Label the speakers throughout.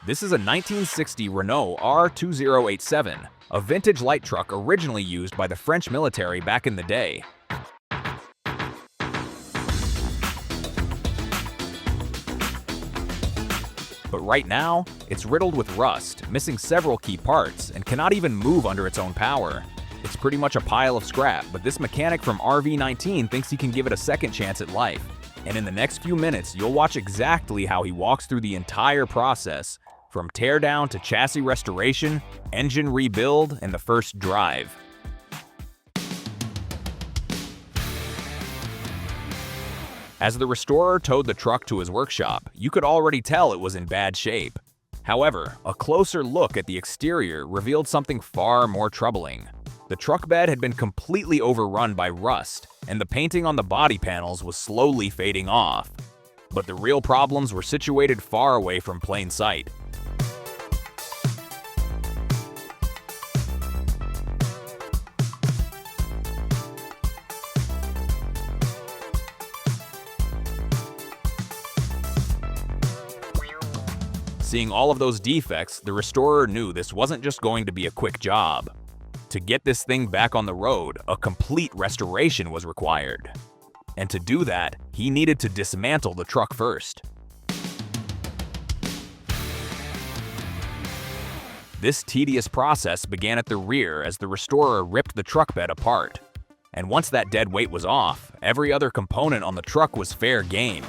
Speaker 1: This is a 1960 Renault R2087, a vintage light truck originally used by the French military back in the day. But right now, it's riddled with rust, missing several key parts, and cannot even move under its own power. It's pretty much a pile of scrap, but this mechanic from RV19 thinks he can give it a second chance at life. And in the next few minutes, you'll watch exactly how he walks through the entire process, from teardown to chassis restoration, engine rebuild, and the first drive. As the restorer towed the truck to his workshop, you could already tell it was in bad shape. However, a closer look at the exterior revealed something far more troubling. The truck bed had been completely overrun by rust, and the painting on the body panels was slowly fading off. But the real problems were situated far away from plain sight. Seeing all of those defects, the restorer knew this wasn't just going to be a quick job. To get this thing back on the road, a complete restoration was required. And to do that, he needed to dismantle the truck first. This tedious process began at the rear as the restorer ripped the truck bed apart. And once that dead weight was off, every other component on the truck was fair game.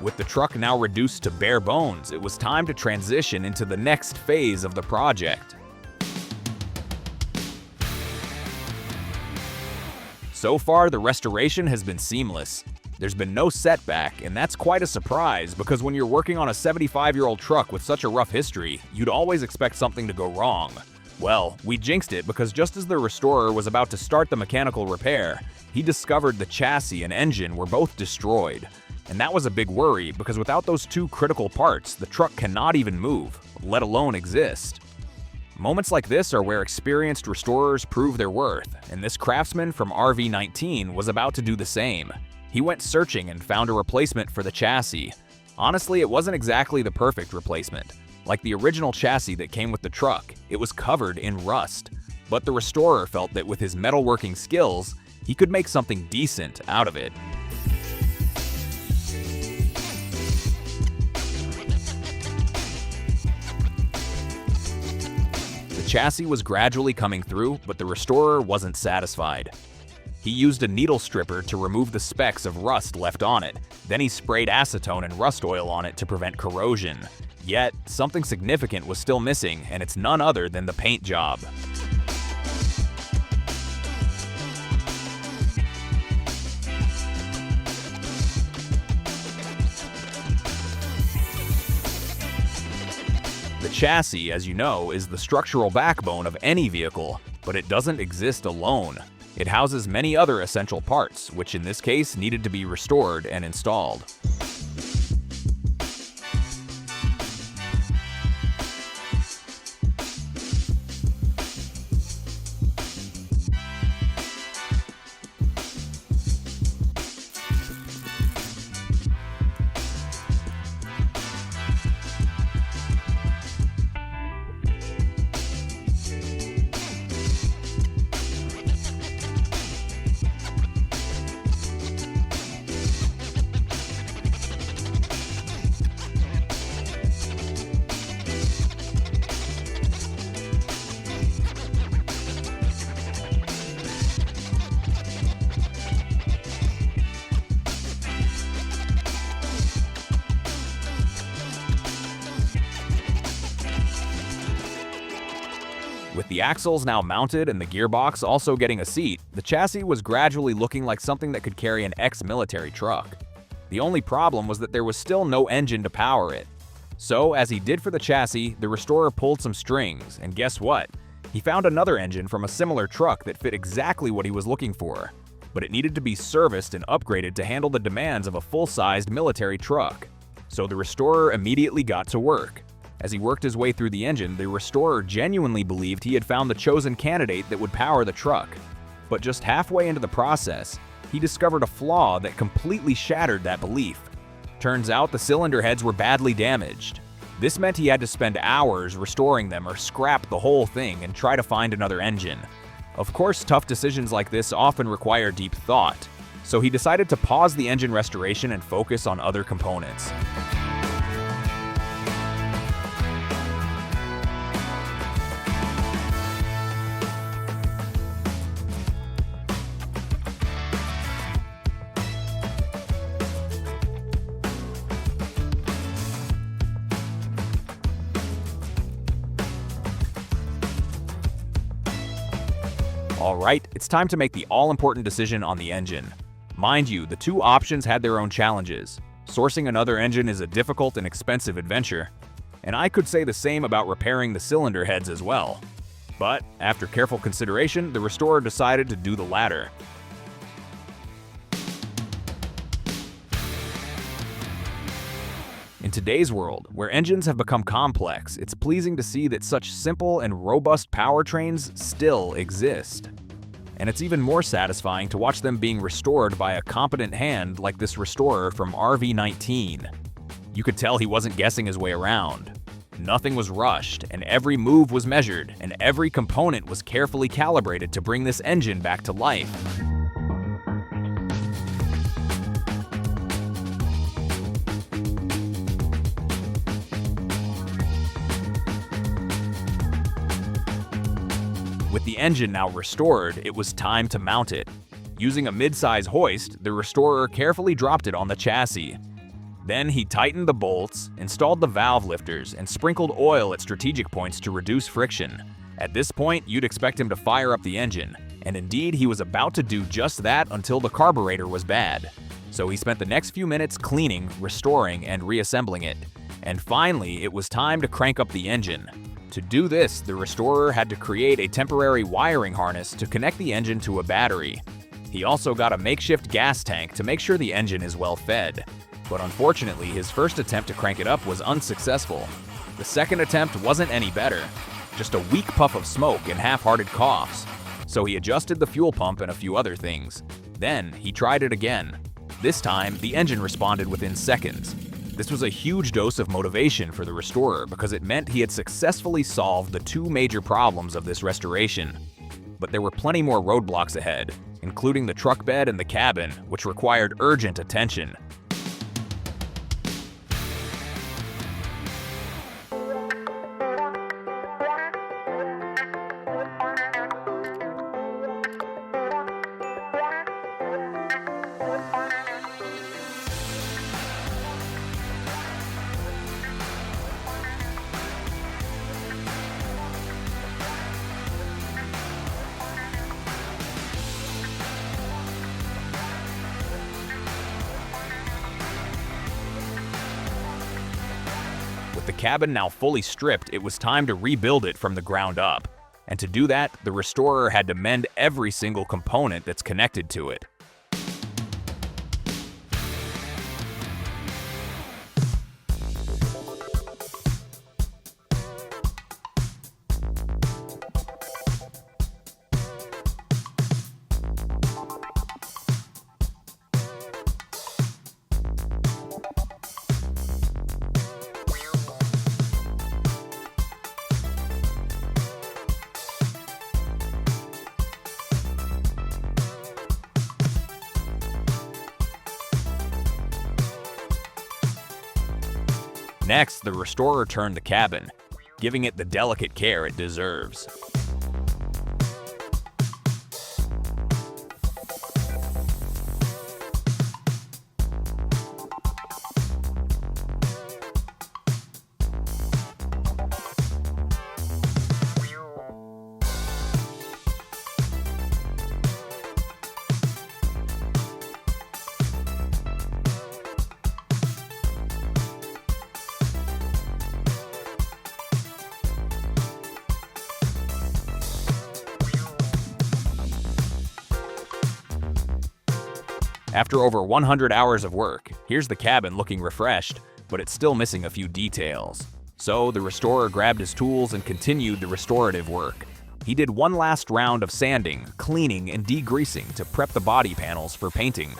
Speaker 1: With the truck now reduced to bare bones, it was time to transition into the next phase of the project. So far, the restoration has been seamless. There's been no setback, and that's quite a surprise because when you're working on a 75-year-old truck with such a rough history, you'd always expect something to go wrong. Well, we jinxed it because just as the restorer was about to start the mechanical repair, he discovered the chassis and engine were both destroyed. And that was a big worry because without those two critical parts, the truck cannot even move, let alone exist. Moments like this are where experienced restorers prove their worth, and this craftsman from RV19 was about to do the same. He went searching and found a replacement for the chassis. Honestly, it wasn't exactly the perfect replacement. Like the original chassis that came with the truck, it was covered in rust. But the restorer felt that with his metalworking skills, he could make something decent out of it. The chassis was gradually coming through, but the restorer wasn't satisfied. He used a needle stripper to remove the specks of rust left on it. Then he sprayed acetone and rust oil on it to prevent corrosion. Yet, something significant was still missing, and it's none other than the paint job. The chassis, as you know, is the structural backbone of any vehicle, but it doesn't exist alone. It houses many other essential parts, which in this case needed to be restored and installed. With the axles now mounted and the gearbox also getting a seat, the chassis was gradually looking like something that could carry an ex-military truck. The only problem was that there was still no engine to power it. So, as he did for the chassis, the restorer pulled some strings, and guess what? He found another engine from a similar truck that fit exactly what he was looking for. But it needed to be serviced and upgraded to handle the demands of a full-sized military truck. So the restorer immediately got to work. As he worked his way through the engine, the restorer genuinely believed he had found the chosen candidate that would power the truck. But just halfway into the process, he discovered a flaw that completely shattered that belief. Turns out the cylinder heads were badly damaged. This meant he had to spend hours restoring them or scrap the whole thing and try to find another engine. Of course, tough decisions like this often require deep thought, so he decided to pause the engine restoration and focus on other components. Alright, it's time to make the all-important decision on the engine. Mind you, the two options had their own challenges. Sourcing another engine is a difficult and expensive adventure, and I could say the same about repairing the cylinder heads as well. But, after careful consideration, the restorer decided to do the latter. In today's world, where engines have become complex, it's pleasing to see that such simple and robust powertrains still exist. And it's even more satisfying to watch them being restored by a competent hand like this restorer from RV19. You could tell he wasn't guessing his way around. Nothing was rushed, and every move was measured, and every component was carefully calibrated to bring this engine back to life. With the engine now restored, it was time to mount it. Using a mid-size hoist, the restorer carefully dropped it on the chassis. Then he tightened the bolts, installed the valve lifters, and sprinkled oil at strategic points to reduce friction. At this point, you'd expect him to fire up the engine, and indeed he was about to do just that until the carburetor was bad. So he spent the next few minutes cleaning, restoring, and reassembling it. And finally, it was time to crank up the engine. To do this, the restorer had to create a temporary wiring harness to connect the engine to a battery. He also got a makeshift gas tank to make sure the engine is well fed. But unfortunately, his first attempt to crank it up was unsuccessful. The second attempt wasn't any better, just a weak puff of smoke and half-hearted coughs. So he adjusted the fuel pump and a few other things. Then he tried it again. This time, the engine responded within seconds. This was a huge dose of motivation for the restorer because it meant he had successfully solved the two major problems of this restoration. But there were plenty more roadblocks ahead, including the truck bed and the cabin, which required urgent attention. With the cabin now fully stripped, it was time to rebuild it from the ground up. And to do that, the restorer had to mend every single component that's connected to it. Next, the restorer turned the cabin, giving it the delicate care it deserves. After over 100 hours of work, here's the cabin looking refreshed, but it's still missing a few details. So the restorer grabbed his tools and continued the restorative work. He did one last round of sanding, cleaning, and degreasing to prep the body panels for painting.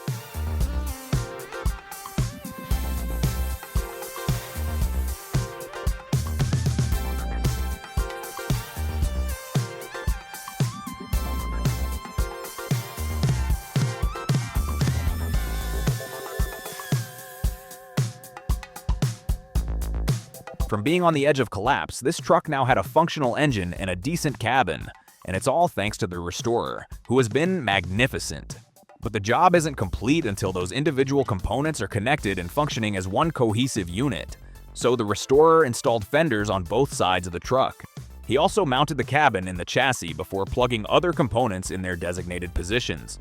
Speaker 1: From being on the edge of collapse, this truck now had a functional engine and a decent cabin, and it's all thanks to the restorer, who has been magnificent. But the job isn't complete until those individual components are connected and functioning as one cohesive unit. So the restorer installed fenders on both sides of the truck. He also mounted the cabin in the chassis before plugging other components in their designated positions.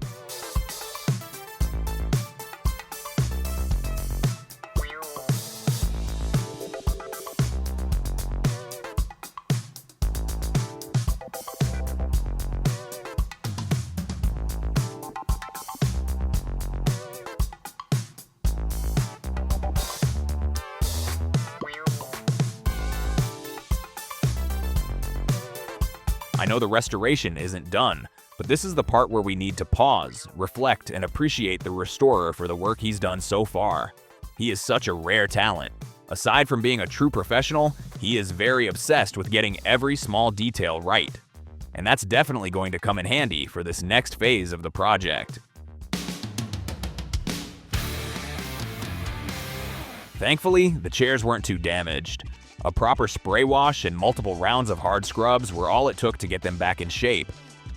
Speaker 1: I know the restoration isn't done, but this is the part where we need to pause, reflect, and appreciate the restorer for the work he's done so far. He is such a rare talent. Aside from being a true professional, he is very obsessed with getting every small detail right. And that's definitely going to come in handy for this next phase of the project. Thankfully, the chairs weren't too damaged. A proper spray wash and multiple rounds of hard scrubs were all it took to get them back in shape,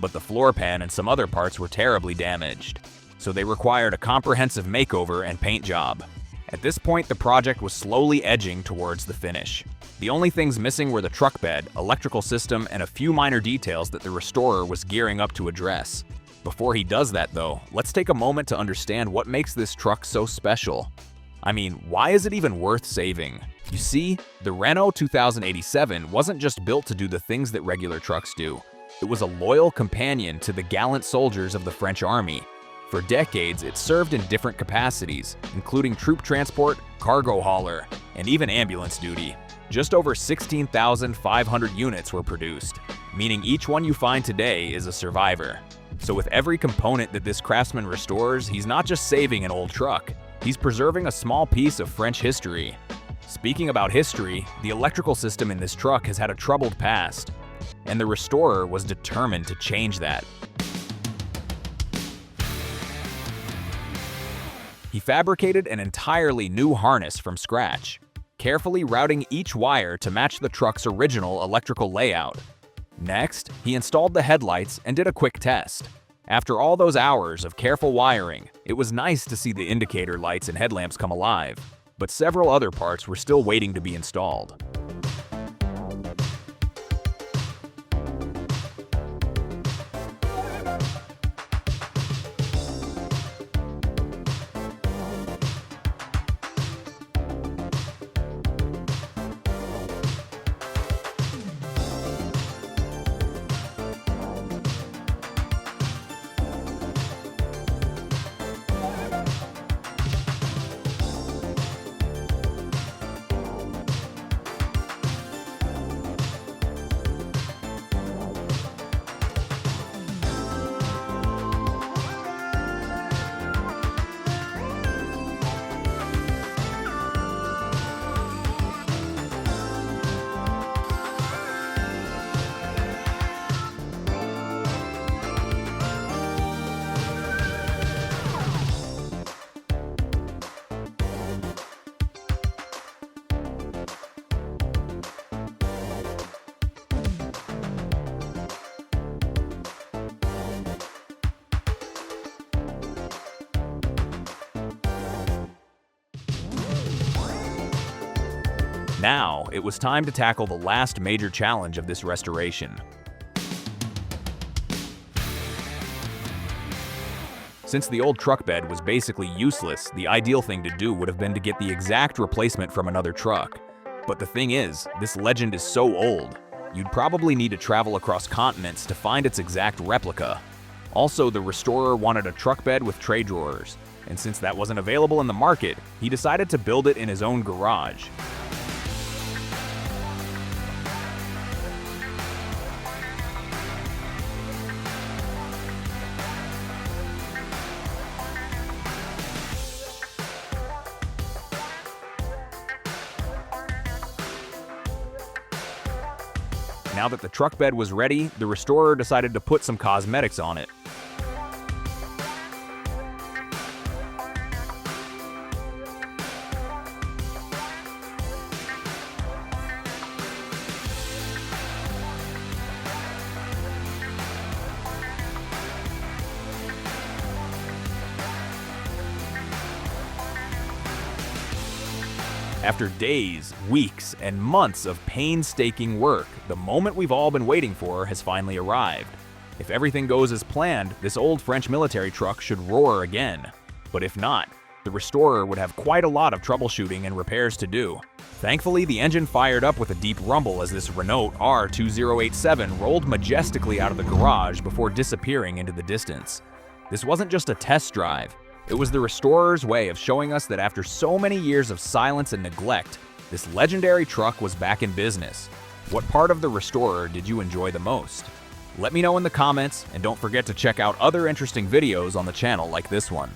Speaker 1: but the floor pan and some other parts were terribly damaged, so they required a comprehensive makeover and paint job. At this point, the project was slowly edging towards the finish. The only things missing were the truck bed, electrical system, and a few minor details that the restorer was gearing up to address. Before he does that though, let's take a moment to understand what makes this truck so special. I mean, why is it even worth saving? You see, the Renault 2087 wasn't just built to do the things that regular trucks do. It was a loyal companion to the gallant soldiers of the French army. For decades, it served in different capacities, including troop transport, cargo hauler, and even ambulance duty. Just over 16,500 units were produced, meaning each one you find today is a survivor. So with every component that this craftsman restores, he's not just saving an old truck, he's preserving a small piece of French history. Speaking about history, the electrical system in this truck has had a troubled past, and the restorer was determined to change that. He fabricated an entirely new harness from scratch, carefully routing each wire to match the truck's original electrical layout. Next, he installed the headlights and did a quick test. After all those hours of careful wiring, it was nice to see the indicator lights and headlamps come alive, but several other parts were still waiting to be installed. Now, it was time to tackle the last major challenge of this restoration. Since the old truck bed was basically useless, the ideal thing to do would have been to get the exact replacement from another truck. But the thing is, this legend is so old, you'd probably need to travel across continents to find its exact replica. Also, the restorer wanted a truck bed with tray drawers, and since that wasn't available in the market, he decided to build it in his own garage. Now that the truck bed was ready, the restorer decided to put some cosmetics on it. After days, weeks, and months of painstaking work, the moment we've all been waiting for has finally arrived. If everything goes as planned, this old French military truck should roar again. But if not, the restorer would have quite a lot of troubleshooting and repairs to do. Thankfully, the engine fired up with a deep rumble as this Renault R2087 rolled majestically out of the garage before disappearing into the distance. This wasn't just a test drive. It was the restorer's way of showing us that after so many years of silence and neglect, this legendary truck was back in business. What part of the restorer did you enjoy the most? Let me know in the comments, and don't forget to check out other interesting videos on the channel like this one.